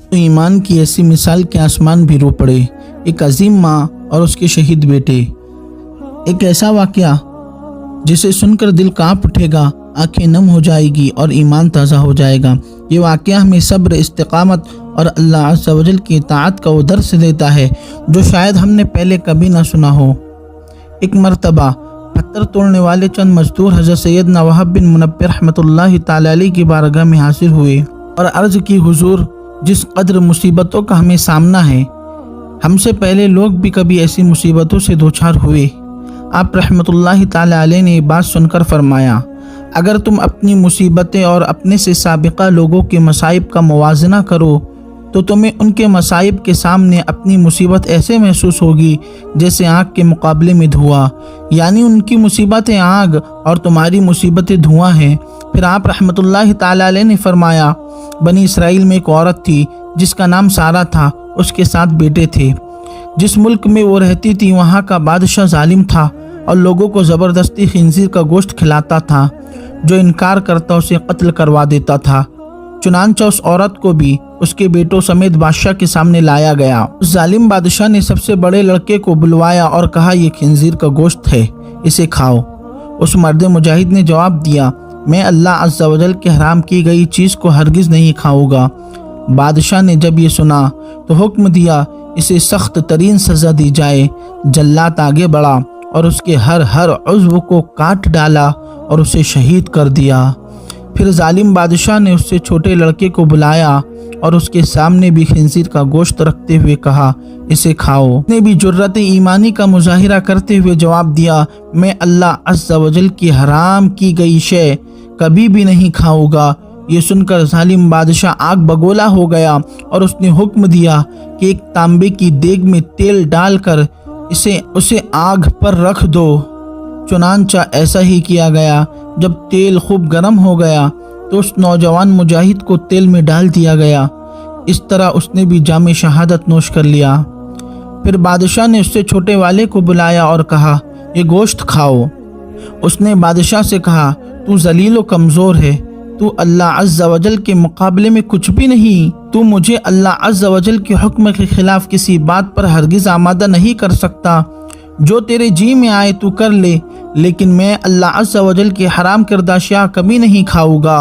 तो ईमान की ऐसी मिसाल के आसमान भी रो पड़े। एक अजीम माँ और उसके शहीद बेटे। एक ऐसा वाक़या जिसे सुनकर दिल कांप उठेगा, आंखें नम हो जाएगी और ईमान ताज़ा हो जाएगा। ये वाक़या हमें सब्र, इस्तिक़ामत और अल्लाह अज़्ज़ा वजल की इताअत का वो दर्स देता है जो शायद हमने पहले कभी ना सुना हो। एक मरतबा पत्थर तोड़ने वाले चंद मजदूर हज़रत सैयदना वहाब बिन मुनब्बिर रहमतुल्लाहि तआला अलैह की बारगाह में हाजिर हुए और अर्ज़ की, हुजूर, जिस कदर मुसीबतों का हमें सामना है, हमसे पहले लोग भी कभी ऐसी मुसीबतों से दो चार हुए। आप रहमतुल्लाहि तआला अलैह ने बात सुनकर फरमाया, अगर तुम अपनी मुसीबतें और अपने से साबिक़ा लोगों के मसाइब का मुवाज़ना करो तो तुम्हें उनके मसाइब के सामने अपनी मुसीबत ऐसे महसूस होगी जैसे आग के मुकाबले में धुआं, यानी उनकी मुसीबतें आग और तुम्हारी मुसीबतें धुआं हैं। फिर आप रहमतुल्लाहि तआला अलैह ने फरमाया, बनी इसराइल में एक औरत थी जिसका नाम सारा था, उसके 7 बेटे थे। जिस मुल्क में वो रहती थी वहाँ का बादशाह जालिम था और लोगों को ज़बरदस्ती खिंजीर का गोश्त खिलाता था, जो इनकार करता उसे कत्ल करवा देता था। चुनांचे उस औरत को भी उसके बेटों समेत बादशाह के सामने लाया गया। उस जालिम बादशाह ने सबसे बड़े लड़के को बुलवाया और कहा, ये खिंजीर का गोश्त है, इसे खाओ। उस मर्द मुजाहिद ने जवाब दिया, मैं अल्लाह अज़्ज़ा वजल के हराम की गई चीज़ को हरगिज़ नहीं खाऊंगा। बादशाह ने जब ये सुना तो हुक्म दिया, इसे सख्त तरीन सज़ा दी जाए। जल्लाद आगे बढ़ा और उसके हर उज़्व को काट डाला और उसे शहीद कर दिया। फिर जालिम बादशाह ने उससे छोटे लड़के को बुलाया और उसके सामने भी खिंजीर का गोश्त रखते हुए कहा, इसे खाओ। उसने भी जुर्रत ईमानी का मुजाहिरा करते हुए जवाब दिया, मैं अल्लाह अज़्ज़ा वजल की हराम की गई शय कभी भी नहीं खाऊंगा। ये सुनकर जालिम बादशाह आग बगोला हो गया और उसने हुक्म दिया कि एक तांबे की देग में तेल डालकर उसे आग पर रख दो। चुनांचा ऐसा ही किया गया। जब तेल खूब गर्म हो गया तो उस नौजवान मुजाहिद को तेल में डाल दिया गया। इस तरह उसने भी जामे शहादत नोश कर लिया। फिर बादशाह ने उससे छोटे वाले को बुलाया और कहा, ये गोश्त खाओ। उसने बादशाह से कहा, तू जलील व कमज़ोर है, तू अल्लाह अज़्ज़ा वजल के मुकाबले में कुछ भी नहीं। तू मुझे अल्लाह अज़्ज़ा वजल के हुक्म के खिलाफ किसी बात पर हरगिज़ आमादा नहीं कर सकता। जो तेरे जी में आए तू कर ले, लेकिन मैं अल्लाह अज़्ज़ा वजल की हराम करदा अशिया कभी नहीं खाऊंगा।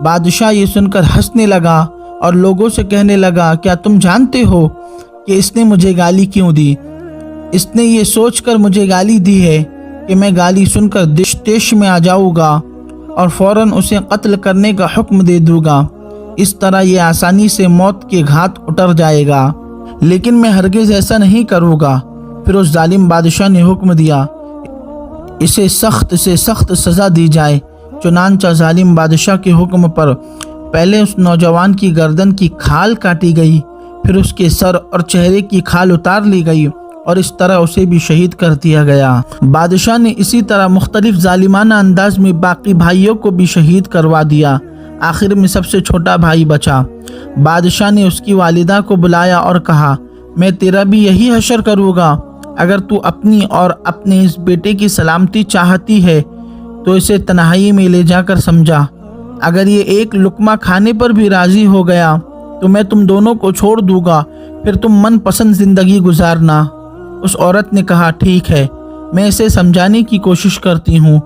बादशाह ये सुनकर हंसने लगा और लोगों से कहने लगा, क्या तुम जानते हो कि इसने मुझे गाली क्यों दी? इसने ये सोचकर मुझे गाली दी है कि मैं गाली सुनकर दिश में आ जाऊंगा और फौरन उसे कत्ल करने का हुक्म दे दूंगा। इस तरह ये आसानी से मौत के घाट उतर जाएगा, लेकिन मैं हरगिज़ ऐसा नहीं करूँगा। फिर उस जालिम बादशाह ने हुक्म दिया, इसे सख्त से सख्त सज़ा दी जाए। चुनांचा जालिम बादशाह के हुक्म पर पहले उस नौजवान की गर्दन की खाल काटी गई, फिर उसके सर और चेहरे की खाल उतार ली गई और इस तरह उसे भी शहीद कर दिया गया। बादशाह ने इसी तरह मुख्तलिफ जालिमाना अंदाज में बाकी भाइयों को भी शहीद करवा दिया। आखिर में सबसे छोटा भाई बचा। बादशाह ने उसकी वालिदा को बुलाया और कहा, मैं तेरा भी यही हशर करूँगा। अगर तू अपनी और अपने इस बेटे की सलामती चाहती है तो इसे तन्हाई में ले जाकर समझा। अगर ये एक लुकमा खाने पर भी राज़ी हो गया तो मैं तुम दोनों को छोड़ दूंगा, फिर तुम मन पसंद ज़िंदगी गुजारना। उस औरत ने कहा, ठीक है, मैं इसे समझाने की कोशिश करती हूँ।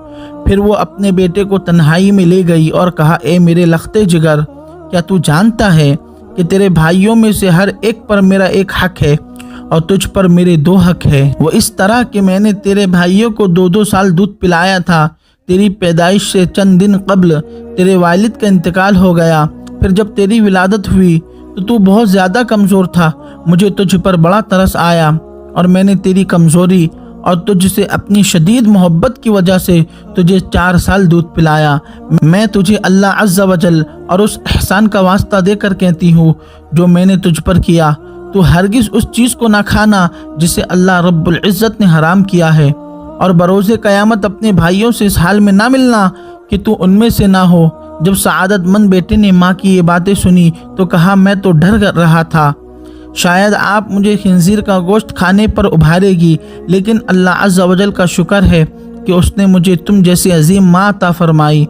फिर वो अपने बेटे को तन्हाई में ले गई और कहा, ए मेरे लख्ते जिगर, क्या तू जानता है कि तेरे भाइयों में से हर एक पर मेरा एक हक है और तुझ पर मेरे 2 हक है। वो इस तरह कि मैंने तेरे भाइयों को 2-2 साल दूध पिलाया था। तेरी पैदाइश से चंद दिन कबल तेरे वालिद का इंतकाल हो गया। फिर जब तेरी विलादत हुई तो तू बहुत ज़्यादा कमज़ोर था। मुझे तुझ पर बड़ा तरस आया और मैंने तेरी कमज़ोरी और तुझसे अपनी शदीद मोहब्बत की वजह से तुझे 4 साल दूध पिलाया। मैं तुझे अल्लाह अज़्ज़ा वजल और उस एहसान का वास्ता देकर कहती हूँ जो मैंने तुझ पर किया। तू हरगिज़ उस चीज़ को ना खाना जिसे अल्लाह रब्बुल इज़्ज़त ने हराम किया है, और बरोज़े क़यामत अपने भाइयों से इस हाल में ना मिलना कि तू उनमें से ना हो। जब सआदतमंद बेटे ने माँ की ये बातें सुनी तो कहा, मैं तो डर रहा था, शायद आप मुझे खिंजीर का गोश्त खाने पर उभारेगी, लेकिन अल्लाह अज़्ज़ा वजल का शुक्र है कि उसने मुझे तुम जैसी अजीम माँ अता फरमाई।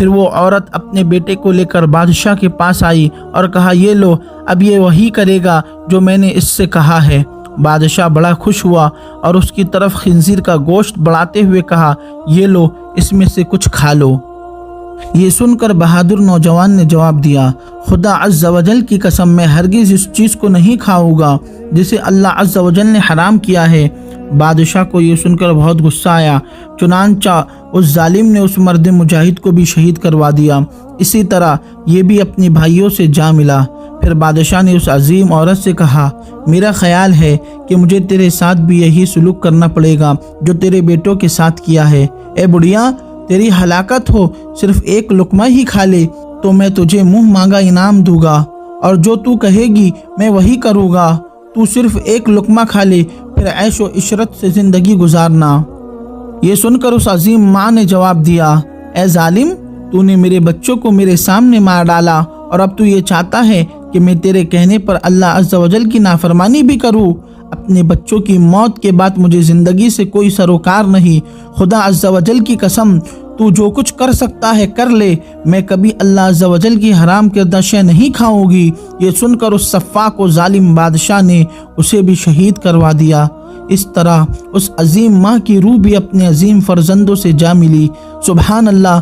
پھر وہ عورت اپنے بیٹے کو لے کر بادشاہ کے پاس آئی اور کہا یہ لو، اب یہ وہی کرے گا جو میں نے اس سے کہا ہے۔ بادشاہ بڑا خوش ہوا اور اس کی طرف خنزیر کا گوشت بڑھاتے ہوئے کہا یہ لو، اس میں سے کچھ کھا لو۔ یہ سن کر بہادر نوجوان نے جواب دیا خدا عز و جل کی قسم میں ہرگز اس چیز کو نہیں کھاؤں گا جسے اللہ عز و جل نے حرام کیا ہے۔ بادشاہ کو یہ سن کر بہت غصہ آیا، چنانچہ اس ظالم نے اس مرد مجاہد کو بھی شہید کروا دیا۔ اسی طرح یہ بھی اپنے بھائیوں سے جا ملا۔ پھر بادشاہ نے اس عظیم عورت سے کہا میرا خیال ہے کہ مجھے تیرے ساتھ بھی یہی سلوک کرنا پڑے گا جو تیرے بیٹوں کے ساتھ کیا ہے۔ اے بڑھیا، تیری ہلاکت ہو، صرف ایک لقمہ ہی کھا لے تو میں تجھے منہ مانگا انعام دوں گا، اور جو تو کہے گی میں وہی کروں گا۔ تو صرف ایک لقمہ کھا لے، پھر عیش و عشرت سے زندگی گزارنا۔ یہ سن کر اس عظیم ماں نے جواب دیا اے ظالم، تو نے میرے بچوں کو میرے سامنے مار ڈالا اور اب تو یہ چاہتا ہے کہ میں تیرے کہنے پر اللہ عز و جل کی نافرمانی بھی کروں۔ اپنے بچوں کی موت کے بعد مجھے زندگی سے کوئی سروکار نہیں۔ خدا عز و جل کی قسم، تو جو کچھ کر سکتا ہے کر لے، میں کبھی اللہ عز و جل کی حرام کردہ شے نہیں کھاؤں گی۔ یہ سن کر اس سفاک و ظالم بادشاہ نے اسے بھی شہید کروا دیا۔ اس طرح اس عظیم ماں کی روح بھی اپنے عظیم فرزندوں سے جا ملی۔ سبحان اللہ۔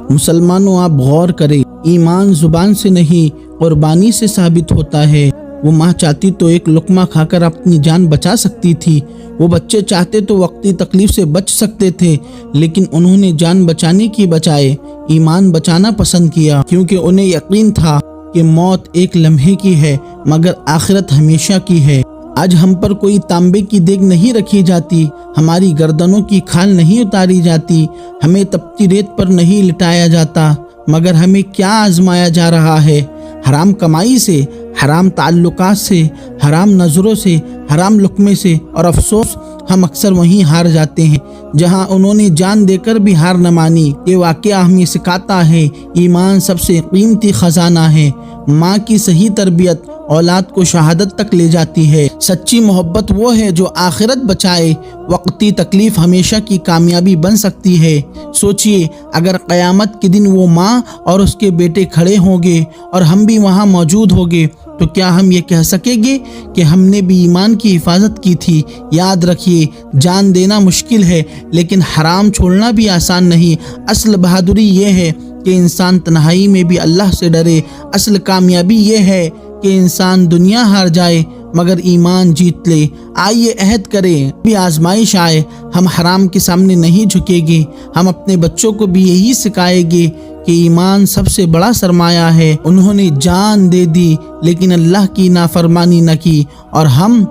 مسلمانوں، آپ غور کریں، ایمان زبان سے نہیں قربانی سے ثابت ہوتا ہے۔ وہ ماں چاہتی تو ایک لقمہ کھا کر اپنی جان بچا سکتی تھی، وہ بچے چاہتے تو وقتی تکلیف سے بچ سکتے تھے، لیکن انہوں نے جان بچانے کی بجائے ایمان بچانا پسند کیا، کیونکہ انہیں یقین تھا کہ موت ایک لمحے کی ہے مگر آخرت ہمیشہ کی ہے۔ آج ہم پر کوئی تانبے کی دیگ نہیں رکھی جاتی، ہماری گردنوں کی کھال نہیں اتاری جاتی، ہمیں تپتی ریت پر نہیں لٹایا جاتا، مگر ہمیں کیا آزمایا جا رہا ہے؟ حرام کمائی سے، حرام تعلقات سے، حرام نظروں سے، حرام لقمے سے، اور افسوس ہم اکثر وہیں ہار جاتے ہیں جہاں انہوں نے جان دے کر بھی ہار نہ مانی۔ یہ واقعہ ہمیں سکھاتا ہے ایمان سب سے قیمتی خزانہ ہے۔ ماں کی صحیح تربیت اولاد کو شہادت تک لے جاتی ہے۔ سچی محبت وہ ہے جو آخرت بچائے، وقتی تکلیف ہمیشہ کی کامیابی بن سکتی ہے۔ سوچئے، اگر قیامت کے دن وہ ماں اور اس کے بیٹے کھڑے ہوں گے اور ہم بھی وہاں موجود ہوں گے تو کیا ہم یہ کہہ سکیں گے کہ ہم نے بھی ایمان کی حفاظت کی تھی؟ یاد رکھیے، جان دینا مشکل ہے لیکن حرام چھوڑنا بھی آسان نہیں۔ اصل بہادری یہ ہے کہ انسان تنہائی میں بھی اللہ سے ڈرے۔ اصل کامیابی یہ ہے کہ انسان دنیا ہار جائے مگر ایمان جیت لے۔ آئیے عہد کریں، بھی آزمائش آئے ہم حرام کے سامنے نہیں جھکے گے۔ ہم اپنے بچوں کو بھی یہی سکھائیں گے کہ ایمان سب سے بڑا سرمایہ ہے۔ انہوں نے جان دے دی لیکن اللہ کی نافرمانی نہ کی، اور ہم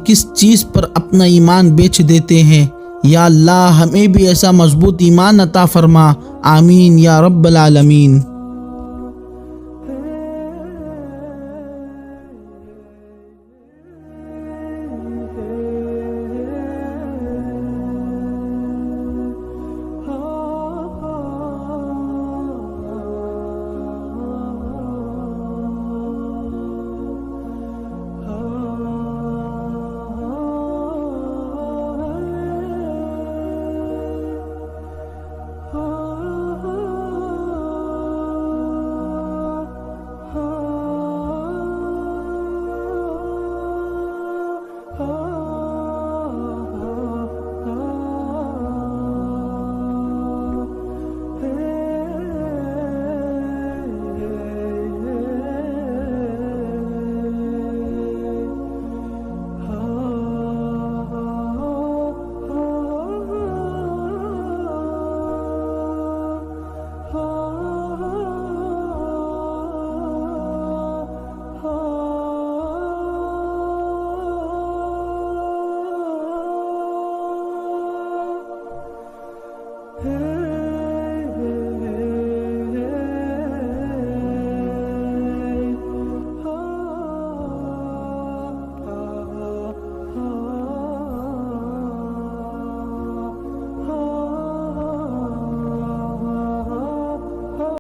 کس چیز پر اپنا ایمان بیچ دیتے ہیں؟ یا اللہ ہمیں بھی ایسا مضبوط ایمان عطا فرما، آمین یا رب العالمین۔